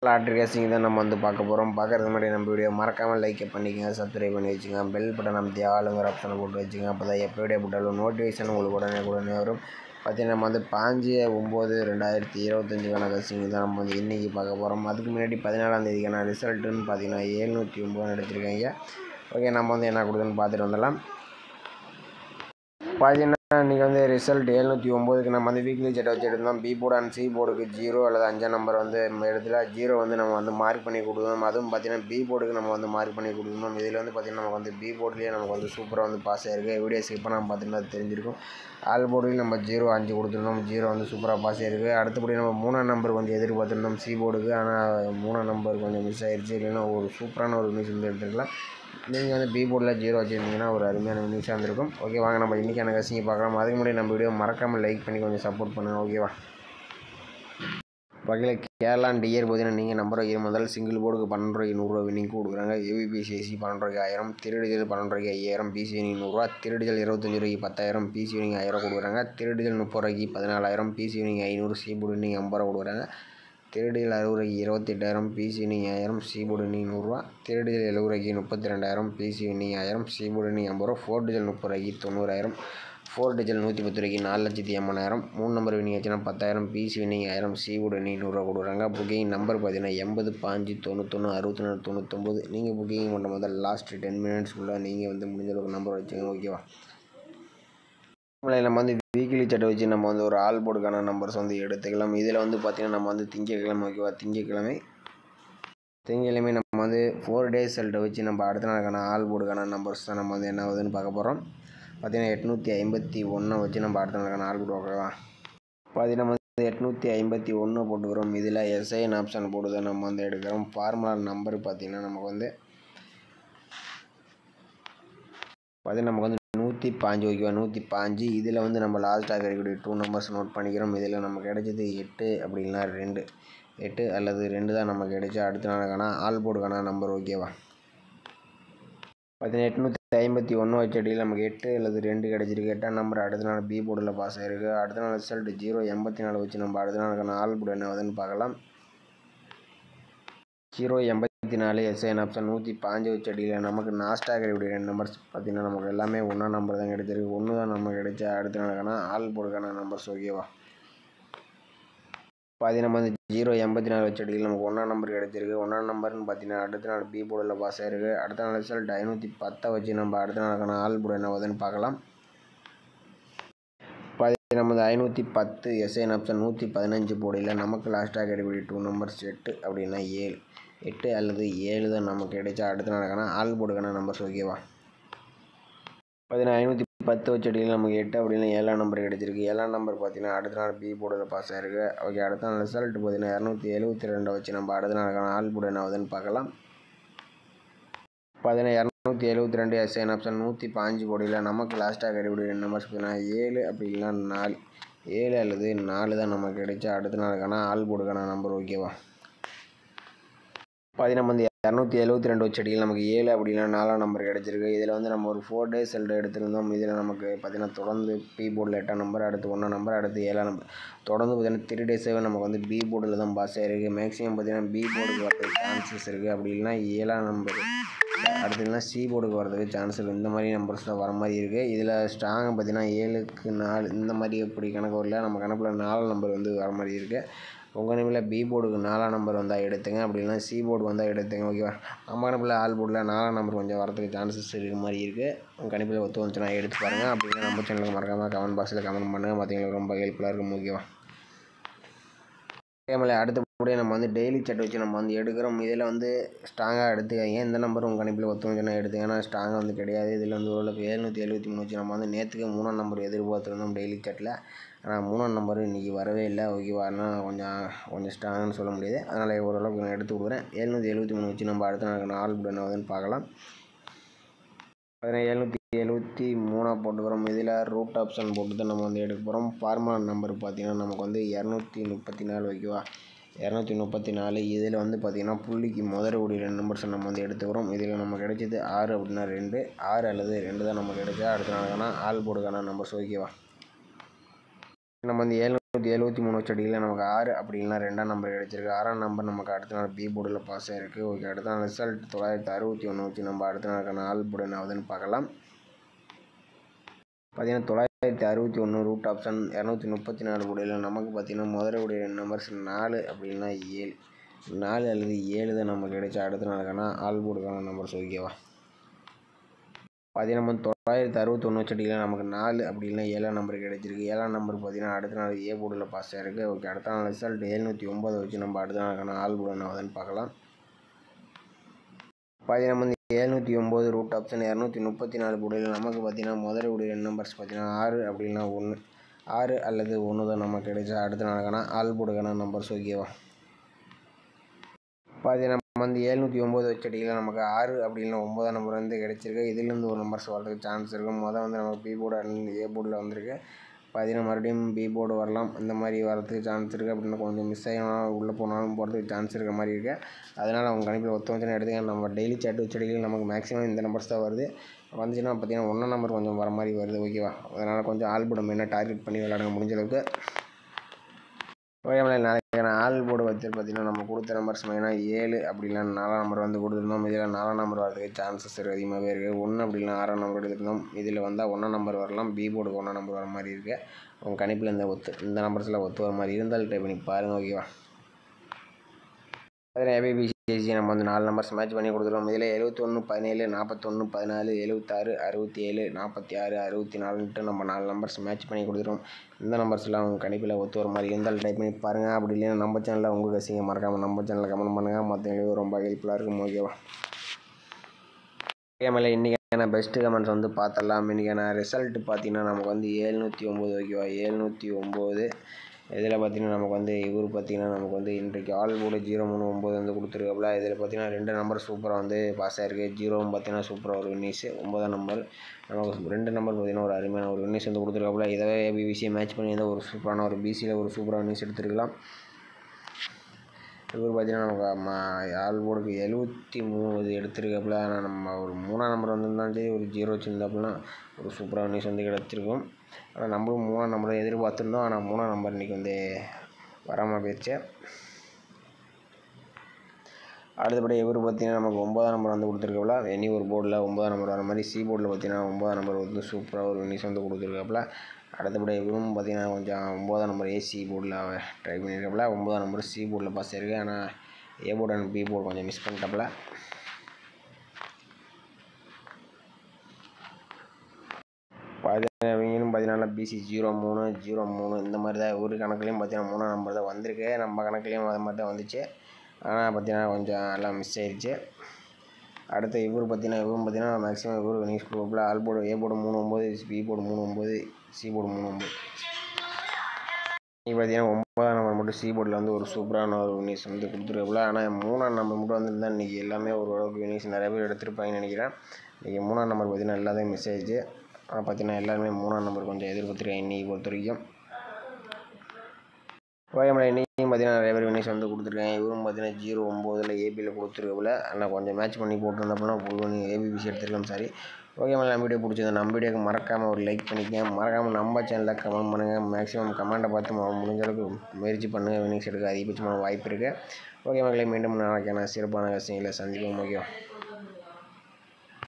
Lottery racing தான் நம்ம வந்து பார்க்க போகிறோம். பார்க்குறதுக்கு முன்னாடி நம்ம வீடியோ மறக்காமல் லைக் பண்ணிக்கங்க, சப்ஸ்கிரைப் பண்ணி வச்சுங்க, பெல் பட்டன் அமைத்தி ஆளுங்கிற ஆப்ஷனை போட்டு வச்சுங்க. அப்போ தான் எப்போ வீடியோ போட்டாலும் நோட்டிஃபிகேஷன் உங்களுக்கு உடனே வரும். பார்த்தீங்கன்னா நம்ம வந்து 5/9/2025 ரேசிங் தான் நம்ம வந்து இன்றைக்கி பார்க்க போகிறோம். அதுக்கு முன்னாடி 14ஆம் தேதிக்கான ரிசல்ட்டுன்னு பார்த்தீங்கன்னா 709 எடுத்திருக்காங்க. ஓகே, நம்ம வந்து என்ன கொடுக்குதுன்னு பார்த்துட்டு வந்துடலாம். பார்த்தீங்கன்னா இன்றைக்கி வந்து ரிசல்ட் 709க்கு நம்ம வந்து வீக்லி செட்டை வச்சு எடுத்தோம். பி போர்டு அண்ட் சி போர்டுக்கு 0 அல்லது 5 நம்பர் வந்து இடத்துல 0 வந்து நம்ம வந்து மார்க் பண்ணி கொடுக்கணும். அதுவும் பார்த்தீங்கன்னா பி போர்டுக்கு நம்ம வந்து மார்க் பண்ணி கொடுக்கணும். இதில் வந்து பார்த்திங்கன்னா நமக்கு வந்து பி போர்ட்லேயே நமக்கு வந்து சூப்பராக வந்து பாஸ் ஆகிருக்கு. வீடியோ ஸ்கிப் பண்ணாமல் பார்த்தீங்கன்னா அது தெரிஞ்சிருக்கும். ஆல் போர்டுலையும் நம்ம 0 5 கொடுத்துருந்தோம். 0 வந்து சூப்பராக பாஸ் ஆகிருக்கு. அடுத்தபடி நம்ம 3ஆம் நம்பர் கொஞ்சம் எதிர்பார்த்துருந்தோம் சி போர்டுக்கு. ஆனால் 3ஆம் நம்பர் கொஞ்சம் மிஸ் ஆகிடுச்சு. இல்லைன்னா ஒரு சூப்பரான ஒரு நியூஸ் வந்து எடுத்துருக்கலாம். நீங்கள் வந்து பி போர்டில் 0 வச்சுருந்தீங்கன்னா ஒரு அருமையான நியூஸாக இருந்திருக்கும். ஓகே, வாங்க நம்ம இன்றைக்கான கசிங்க பார்க்கலாம். அதுக்கு முன்னாடி நம்ம வீடியோ மறக்காமல் லைக் பண்ணி கொஞ்சம் சப்போர்ட் பண்ணுங்கள். ஓகேவா? வகையில் கேரளா அண்ட் இயர் பார்த்தீங்கன்னா நீங்கள் நம்பர் முதல் சிங்கிள் போர்டுக்கு 12 ரூபாய்க்கு 100 ரூபா வின்னிங் கொடுக்குறாங்க. ஏபிபிசிஎஸ்சி 12 ரூபாய்க்கு 1000, திருடிஜல் 12 ரூபாய்க்கு 5000, பிசி வினிங் 100 ரூபா, திருடிஜல் 25 ரூபாய்க்கு 10,000, பிசி வினிங் 1000 கொடுக்குறாங்க. திருடிஜல் 30 ரூபாய்க்கு 14,000, BC winning 500, C board winning 50 ரூபா கொடுக்குறாங்க. திருடியில் 60 ரூபாய்க்கு 28,000, BC winning 1000, C board winning 100 ரூபா, திருடியில் 70 ரூபாய்க்கு 32,000, BC winning 1000, C board winning 50 ரூபா, 4 டிஜல் 30 ரூபாய்க்கு 90,000, 4 டிஜல் 110 ரூபாய்க்கு 4,80,000, 3 நம்பர் வினிங் ஆச்சுன்னா 10,000, BC winning 1000, C board winning 100 ரூபா கொடுக்குறாங்க. புக்கிங் நம்பர் பார்த்தீங்கன்னா 80 5 91 64 99. நீங்கள் புக்கிங் பண்ணுற முதல் லாஸ்ட் 10 மினிட்ஸ்க்குள்ளே நீங்கள் வந்து முடிஞ்ச அளவுக்கு நம்பர் வச்சுங்க. ஓகேவா? நம்ம வந்து வீக்லி செட்டை வச்சு நம்ம வந்து ஒரு ஆல் போர்டுக்கான நம்பர்ஸ் வந்து எடுத்துக்கலாம். இதில் வந்து பார்த்திங்கன்னா நம்ம வந்து திங்கக்கிழமை, ஓகேவா, திங்கக்கிழமை நம்ம வந்து 4 டேஸ் செல்ட்டை வச்சு நம்ம அடுத்த நாளுக்கான ஆல் போர்டுக்கான நம்பர்ஸ் தான் நம்ம வந்து என்ன ஆகுதுன்னு பார்க்க போகிறோம். பார்த்திங்கன்னா 851 வச்சு நம்ம அடுத்த நாளுக்கான ஆல் போர்டு பார்க்கலாம். பார்த்திங்கன்னா நம்ம வந்து 851 போட்டுக்கிறோம். இதில் எஸ்ஐஎன் ஆப்ஷன் போட்டு தான் நம்ம வந்து எடுக்கிறோம். ஃபார்முலா நம்பர் பார்த்திங்கன்னா நமக்கு வந்து நமக்கு வந்து 105, ஓகேவா, 105. இதில் வந்து நம்ம லாஸ்ட்டாக கிடைக்கக்கூடிய 2 நம்பர்ஸ் நோட் பண்ணிக்கிறோம். இதில் நமக்கு கிடைச்சது 8 அப்படி இல்லைனா 2, 8 அல்லது 2 தான் நமக்கு கிடைச்சா அடுத்த நாளுக்கான ஆல் போர்டுக்கான நம்பர். ஓகேவா? பார்த்தீங்கன்னா 851 வச்சடியில் நமக்கு 8 அல்லது 2 கிடச்சிருக்கு. 8ஆம் நம்பர் அடுத்த நாள் பி போர்டில் பாஸ் ஆகிருக்கு. அடுத்த நாள் ரிசல்ட் 084 வச்சு நம்ம அடுத்த நாளுக்கான ஆல் போர்டு என்ன ஆகுதுன்னு பார்க்கலாம். 084 எஸ்ஐஎன் ஆப்ஷன் 105 வச்சடியில் நமக்கு லாஸ்ட்டாக கிடைக்கக்கூடிய 2 நம்பர்ஸ் பார்த்திங்கன்னா நமக்கு எல்லாமே 1ஆம் நம்பர் தான் கிடைச்சிருக்கு. 1 தான் நமக்கு கிடைச்சா அடுத்த நாளுக்கான ஆல் போர்டுக்கான நம்பர்ஸ். ஓகேவா? பார்த்தீங்கன்னா நம்ம வந்து 084 வச்சடியில் நமக்கு 1ஆம் நம்பர் கிடைச்சிருக்கு. 1ஆம் நம்பர்னு பார்த்தீங்கன்னா அடுத்த நாள் பி போர்டில் பாஸ் ஆகிருக்கு. அடுத்த நாள் ரிசல்ட் 510 வச்சு நம்ம அடுத்த நாளுக்கான ஆல் போர்டு என்ன ஆகுதுன்னு பார்க்கலாம். பார்த்தீங்கன்னா நம்ம வந்து 510 எஸ்ஐஎன் ஆப்ஷன் 115 போர்டில் நமக்கு லாஸ்ட்டாக கிடைக்கக்கூடிய 2 நம்பர்ஸ் 8 அப்படின்னா 7, 8 அல்லது 7 தான் நமக்கு கிடைச்சா அடுத்த நாளுக்கான ஆல் போர்டுக்கான நம்பர்ஸ். ஓகேவா? பார்த்தீங்கன்னா 510 வச்சடியில் நமக்கு 8 அப்படின்னா 7ஆம் நம்பர் கிடைச்சிருக்கு. 7ஆம் நம்பர் பார்த்தீங்கன்னா அடுத்த நாள் பி போர்டில் பாஸ் ஆகிருக்கு. ஓகே, அடுத்த நாள் ரிசல்ட் பார்த்தீங்கன்னா 272 வச்சு நம்ம அடுத்த நாளுக்கான ஆல் போர்டு என்ன ஆகுதுன்னு பார்க்கலாம். பார்த்தீங்கன்னா 272 எஸ்ஐஎன் ஆப்ஷன் 105 போர்டில் நமக்கு லாஸ்ட்டாக கிடைக்கக்கூடிய 2 நம்பர்ஸ் பார்த்தீங்கன்னா 7 அப்படி இல்லைன்னா 4, 7 அல்லது 4 தான் நமக்கு கிடைச்சா அடுத்த நாளுக்கான ஆல் போர்டுக்கான நம்பர். ஓகேவா? பார்த்தீங்கன்னா வந்து 272 வச்சடியில் நமக்கு 7 அப்படின்னா 4ஆம் நம்பர் கிடச்சிருக்கு. இதில் வந்து நம்ம ஒரு 4 டேஸ் செல்ட் எடுத்திருந்தோம். இதில் நமக்கு பார்த்திங்கன்னா தொடர்ந்து பி போர்டில் 8ஆம் நம்பர், அடுத்து 1ஆம் நம்பர், அடுத்து 7ஆம் நம்பர், தொடர்ந்து பார்த்திங்கன்னா 3 டேஸாகவே நமக்கு வந்து பி போர்டில் தான் பாஸ் ஆகிருக்கு. மேக்ஸிமம் பார்த்திங்கன்னா பி போர்டுக்கு வரதுக்கு சான்சஸ் இருக்குது. அப்படி இல்லைனா 7ஆம் நம்பர், அடுத்து இல்லைனா சி போர்டுக்கு வரதுக்கு சான்ஸ் இருக்குது. இந்த மாதிரி நம்பர்ஸ் தான் வர மாதிரி இருக்குது. இதில் ஸ்ட்ராங்காக பார்த்திங்கன்னா 7க்கு 4 இந்த மாதிரி எப்படி கணக்கு வரல, நம்ம கணக்கில் 4 நம்பர் வந்து வர மாதிரி இருக்குது. உங்கள் கணிப்பில் பி போர்டுக்கு 4ஆம் நம்பர் வந்தால் எடுத்துங்க, அப்படி இல்லைனா சி போர்டு வந்தால் எடுத்துங்க. ஓகேவா? நம்ம கணிப்பில் ஆல் போர்டில் 4ஆம் நம்பர் கொஞ்சம் வரதுக்கு சான்சஸ் இருக்க மாதிரி இருக்குது. உங்கள் கணிப்பில் ஒத்து வந்துச்சுன்னா எடுத்து பாருங்கள். அப்படின்னா நம்ம சேனலுக்கு மறக்காமல் கமெண்ட் பாக்ஸில் கமெண்ட் பண்ணுங்கள். மற்றவங்களுக்கு ரொம்ப ஹெல்ப்ஃபுல்லாக இருக்கும். ஓகேவா? கேமரா அடுத்தபடியாக நம்ம வந்து டெய்லி செட் வச்சு நம்ம வந்து எடுக்கிறோம். இதில் வந்து ஸ்ட்ராங்காக எடுத்துக்காங்க. இந்த நம்பர் உங்கள் கணிப்பில் ஒத்து வந்துச்சுன்னா எடுத்துங்க. ஏன்னா ஸ்ட்ராங்காக வந்து கிடையாது. இதில் வந்து ஓரளவுக்கு 773 வச்சு நம்ம வந்து நேற்றுக்கு 3ஆம் நம்பர் எதிர்பார்த்துருந்தோம் டெய்லி செட்டில். ஆனால் 3ஆம் நம்பர் இன்றைக்கி வரவே இல்லை. ஓகேவா? அதனால் கொஞ்சம் ஸ்ட்ராங்னு சொல்ல முடியாது. அதனால் ஓரளவுக்கு நான் எடுத்து கொடுக்குறேன். 773 வச்சு நம்ம அடுத்த நாளுக்கு ஆல் போர்டு என்ன ஆகுதுன்னு பார்க்கலாம். பார்த்தீங்கன்னா 773 போட்டுக்கிறோம். இதில் ரூட் ஆப்ஷன் போட்டு தான் நம்ம வந்து எடுக்க போகிறோம். ஃபார்முலா நம்பர் பார்த்திங்கன்னா நமக்கு வந்து 234. ஓகேவா? 234. இதில் வந்து பார்த்திங்கன்னா புள்ளிக்கு முதல்கூடிய 2 நம்பர்ஸ் நம்ம வந்து எடுத்துக்கிறோம். இதில் நம்ம கிடைச்சது 6 அப்படின்னா 2, 6 அல்லது 2 தான் நம்ம கிடைச்சா அடுத்த நாளுக்கான ஆல் போர்டுக்கான நம்பர்ஸ். ஓகேவா? நம்ம வந்து 1773 வச்ச அடியில் நமக்கு 6 அப்படி இல்லைனா 2ஆம் நம்பர் கிடச்சிருக்கு. 6ஆம் நம்பர் நமக்கு அடுத்த நாள் பி போர்டில் பாஸ் ஆகிருக்கு. ஓகே, அடுத்த நாள் ரிசல்ட் 961 வச்சு நம்ம அடுத்த நாளுக்கான ஆல் போர்டு என்ன ஆகுதுன்னு பார்க்கலாம். பார்த்தீங்கன்னா 961 ரூட் ஆப்ஷன் 234 கூடையில் நமக்கு பார்த்தீங்கன்னா முதலுடைய நம்பர்ஸ் 4 அப்படி இல்லைனா 7, 4 அல்லது 7 தான் நமக்கு கிடைச்ச அடுத்த நாளுக்கான ஆல் போர்டுக்கான நம்பர்ஸ். ஓகேவா, பார்த்தீங்கன்னா நம்ம 961 வச்சடியில் நமக்கு 4 அப்படி இல்லைனா 7ஆம் நம்பர் கிடைச்சிருக்கு. 7ஆம் நம்பர் பார்த்தீங்கன்னா அடுத்த நாள் ஏ போர்டில் பாஸ் ஆகிருக்கு. ஓகே, அடுத்த நாள் ரிசல்ட் 709 வச்சு நம்ம அடுத்த நாளுக்கான ஆல் போர்டு என்ன ஆகுதுன்னு பார்க்கலாம். பார்த்தீங்கன்னா நம்ம 709 ரூட் ஆப்ஷன் 234 கூடையில் நமக்கு பார்த்தீங்கன்னா முதலுடைய நம்பர்ஸ் பார்த்தீங்கன்னா 6 அப்படி இல்லைனா 1, 6 அல்லது 1 தான் நமக்கு கிடைச்ச அடுத்த நாளுக்கான ஆல் போர்டுக்கான நம்பர்ஸ். ஓகேவா, பார்த்தீங்கன்னா நம்ம 709 வச்சடியில் நமக்கு 6 அப்படி இல்லைனா 9ஆம் நம்பர் வந்து கிடைச்சிருக்கு. இதுலேருந்து ஒரு நம்பர்ஸ் வரதுக்கு சான்ஸ் இருக்குது. வந்து நமக்கு பி போர்டு அண்ட் ஏ போர்டில் வந்திருக்கு. பார்த்தீங்கன்னா மறுபடியும் பி போர்டு வரலாம், இந்த மாதிரி வரதுக்கு சான்ஸ் இருக்குது. அப்படின்னா கொஞ்சம் மிஸ் ஆகினாலும் உள்ளே போனாலும் போகிறதுக்கு சான்ஸ் இருக்கிற மாதிரி இருக்குது. அதனால் அவங்க கணிப்பில் ஒத்த வச்சுன்னு எடுத்துக்க. நம்ம டெய்லி சாட் வச்சடியில் நமக்கு மேக்ஸிமம் இந்த நம்பர்ஸ் தான் வருது. வந்துச்சுன்னா பார்த்தீங்கன்னா 1ஆம் நம்பர் கொஞ்சம் வர மாதிரி வருது. ஓகேவா, அதனால் கொஞ்சம் ஆல் போர்டு மெயினாக டார்கெட் பண்ணி விளையாடுங்க முடிஞ்ச அளவுக்கு. ஓகே, நாளைக்கான ஆல் போர்டு வச்சு பார்த்தீங்கன்னா நம்ம கொடுத்த நம்பர்ஸ் மெயினாக 7 அப்படி இல்லைனா 4ஆம் நம்பர் வந்து கொடுத்துருந்தோம். இதில் 4ஆம் நம்பர் வரதுக்கு சான்சஸ் அதிகமாகவே இருக்குது. 1 அப்படி இல்லைனா 6ஆம் நம்பர் எடுத்துருந்தோம். இதில் வந்தால் 1ஆம் நம்பர் வரலாம், பி போர்டுக்கு 1ஆம் நம்பர் வர மாதிரி இருக்குது. அவங்க கணிப்பில் இந்த நம்பர்ஸில் ஒத்து வர மாதிரி இருந்தாலும் ட்ரை பண்ணி பாருங்கள். ஓகேவா, அதில் ஏபிபிசிசி நம்ம வந்து 4 நம்பர்ஸ் மேட்ச் பண்ணி கொடுத்துருவோம். இதில் 71, 17, 41, 14, 76, 67, 46, 64 நம்ம 4 நம்பர்ஸ் மேட்ச் பண்ணி கொடுத்துருவோம். இந்த நம்பர்ஸ்லாம் அவங்க கணிப்பில் ஒத்து வர மாதிரி இருந்தாலும் ட்ரை பண்ணி பாருங்கள். அப்படி இல்லைன்னா நம்ம சேனலில் உங்கள் கசிங்க மறக்காமல் நம்ம சேனலில் கமெண்ட் பண்ணுங்கள். மற்றவங்களுக்கு ரொம்ப ஹெல்ப்ஃபுல்லாக இருக்கும். ஓகேவா, கேமில் இன்றைக்கான பெஸ்ட்டு கமெண்ட்ஸ் வந்து பார்த்துடலாம். இன்றைக்கான ரிசல்ட் பார்த்தீங்கன்னா நமக்கு வந்து 709. ஓகேவா, 709 இதில் பார்த்தீங்கன்னா நமக்கு வந்து இவர் பார்த்தீங்கன்னா நமக்கு வந்து இன்றைக்கு ஆல் போர்டு 039 வந்து கொடுத்துருக்காப்புல. இதில் பார்த்தீங்கன்னா 2 நம்பர் சூப்பராக வந்து பாஸ் ஆகிருக்கு. 0வும் பார்த்தீங்கன்னா சூப்பராக ஒரு வின்னிஸ். 9ஆம் நம்பர் நமக்கு 2 நம்பர் பார்த்தீங்கன்னா ஒரு அருமையான ஒரு வின்னிஸ் வந்து கொடுத்துருக்காப்புல. இதவே ஏபிபிசியை மேட்ச் பண்ணி ஒரு சூப்பரான ஒரு பிசியில் ஒரு சூப்பராக வின்னிஸ் எடுத்துருக்கலாம். இவர் பார்த்தீங்கன்னா நமக்கு ஆல் போர்டுக்கு 73 எடுத்துருக்காப்புல. ஆனால் நம்ம ஒரு 3ஆம் நம்பர் வந்திருந்தாலும் சரி, ஒரு 0 வச்சுருந்தாப்புலனா ஒரு சூப்பராக நியூஸ் வந்து கிடச்சிருக்கும். ஆனால் நம்மளும் 3ஆம் நம்பரை எதிர்பார்த்துருந்தோம். ஆனால் 3ஆம் நம்பர் இன்றைக்கி வந்து வராமல் போயிடுச்சு. அடுத்தபடி இவர் பார்த்தீங்கன்னா நமக்கு 9ஆம் நம்பர் வந்து கொடுத்துருக்காப்புல. எனி ஒரு போர்டில் 9ஆம் நம்பர் வர மாதிரி சி போர்டில் பார்த்தீங்கன்னா 9ஆம் நம்பர் வந்து சூப்பராக ஒரு நியூஸ் வந்து கொடுத்துருக்காப்புல. அடுத்தபடி இவரும் பார்த்தீங்கன்னா கொஞ்சம் 9ஆம் நம்பர் ஏசி போர்டில் ட்ரை பண்ணியிருக்காப்புல. 9ஆம் நம்பர் சி போர்டில் பாஸ் ஆயிருக்கு. ஆனால் A board and B board கொஞ்சம் மிஸ் பண்ணிட்டாப்புல. இவங்களும் பார்த்தீங்கன்னா பிசி 03, 03 இந்த மாதிரி தான் ஒரு கணக்குலேயும் பார்த்தீங்கன்னா 3ஆம் நம்பர் தான் வந்திருக்கு. நம்ம கணக்குலேயும் அது மாதிரி தான் வந்துச்சு. ஆனால் பார்த்தீங்கன்னா கொஞ்சம் எல்லாம் மிஸ் ஆயிடுச்சு. அடுத்து இவரும் பார்த்தீங்கன்னா மேக்ஸிமம் இவர் வினிஷ் குரூப்பில் all board A board 39, B board 39, C board 39. இன்றைக்கி பார்த்தீங்கன்னா 9ஆம் நம்பர் மட்டும் சி போர்டில் வந்து ஒரு சூப்பரான ஒரு வினிஷ் வந்து கொடுத்துருக்காப்புல. ஆனால் 3ஆம் நம்பர் மட்டும் வந்துருந்தால் இன்றைக்கி எல்லாமே ஓரளவுக்கு வினிஷ் நிறைய பேர் எடுத்திருப்பாங்கன்னு நினைக்கிறேன். இன்றைக்கி 3ஆம் நம்பர் பார்த்தீங்கன்னா எல்லாத்தையும் மிஸ் ஆயிடுச்சு. ஆனால் பார்த்தீங்கன்னா எல்லாருமே 3ஆம் நம்பர் கொஞ்சம் எதிர்பார்த்துருக்கேன் இன்றைக்கி பொறுத்த வரைக்கும். ஓகே, இன்றைக்கும் பார்த்தீங்கன்னா நிறைய பேர் வினிஷ் வந்து கொடுத்துருக்காங்க. இவரும் பார்த்தீங்கன்னா 09 ஏபியில் கொடுத்துருக்காப்புல. ஆனால் கொஞ்சம் மேட்ச் பண்ணி போட்டுருந்தப்பனா ஃபுல் பண்ணி ஏபிபிசி எடுத்துருக்கலாம். சாரி. ஓகே, நம்ம வீடியோ பிடிச்சிருந்தேன். நம்ம வீடியோக்கு மறக்காமல் ஒரு லைக் பண்ணிக்கங்க. மறக்காமல் நம்ம சேனலில் கமெண்ட் பண்ணுங்கள். மேக்ஸிமம் கமெண்ட்டை பார்த்து முடிஞ்ச அளவுக்கு முயற்சி பண்ணுங்கள். வினிஷ் எடுக்க அதிகபட்சமான வாய்ப்பு இருக்குது. ஓகே, மீண்டும் நாளைக்கான சிறப்பான விஷயங்களை சந்திப்போம். ஓகே.